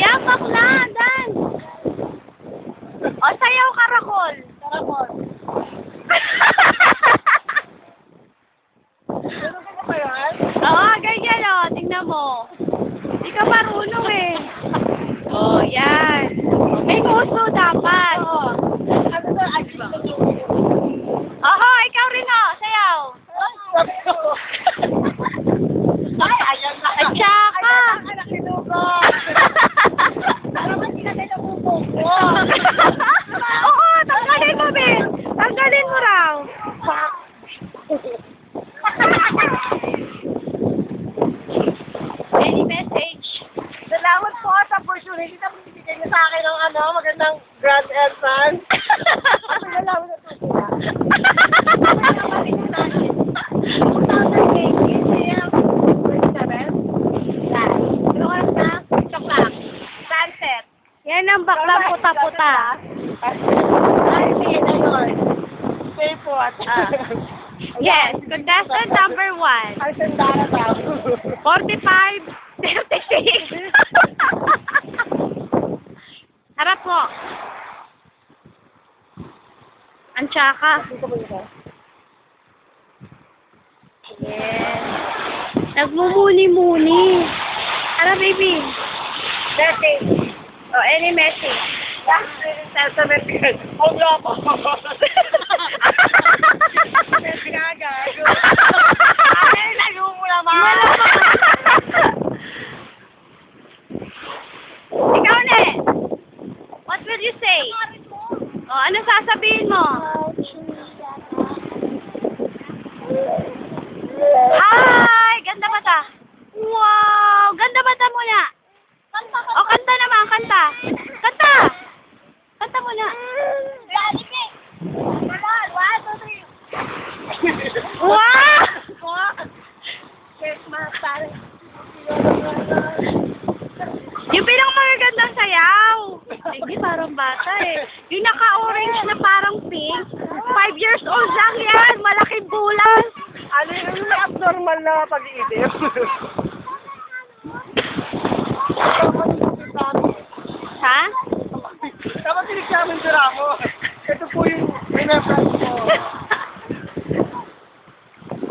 Yapak na, Dan. O, sayaw karakol. Karakol. Meron ka ba yan? Oo, ganyan o. Tingnan mo. Hindi ka marunong eh. O, yan. May nguso dapat. Oo. Ano ba? Oho, ikaw rin o. Sayaw. Ay, ayan na. At saka. Anak kinuko. Para man sila kayo nabubuko. Oo, tanggalin mo, Ben. Tanggalin mo raw. Any message? Salamat po sa opportunity na binibigay niyo sa akin ng magandang grand entrance. Salamat na po sila. Yan ang bakla puta-puta. Stay put. Yes, contestant number 1. Ay, sandara daw. 45, 36. Harap mo. Ang tsaka. Yes. Nagmumuni-muni. Harap, baby. Message. Oh, any message? Testament girl. Ang loko. Pinagago. Ay, layo mo naman. Ikaw na. What will you say? Oh, ano sasabihin mo? Hi! Ganda mata. Wow! Ganda mata muna. O, kanta naman, kanta. Kanta! Kanta muna. Wow! Yung pinakamagandang sayaw. Hindi, parang bata eh. Yung naka-orange na parang pink. 5 years old lang yan. Malaking bulas. Ano yung abnormal na pag-iisip? Ha? Dapat tinigsamin sila mo. Ito po yung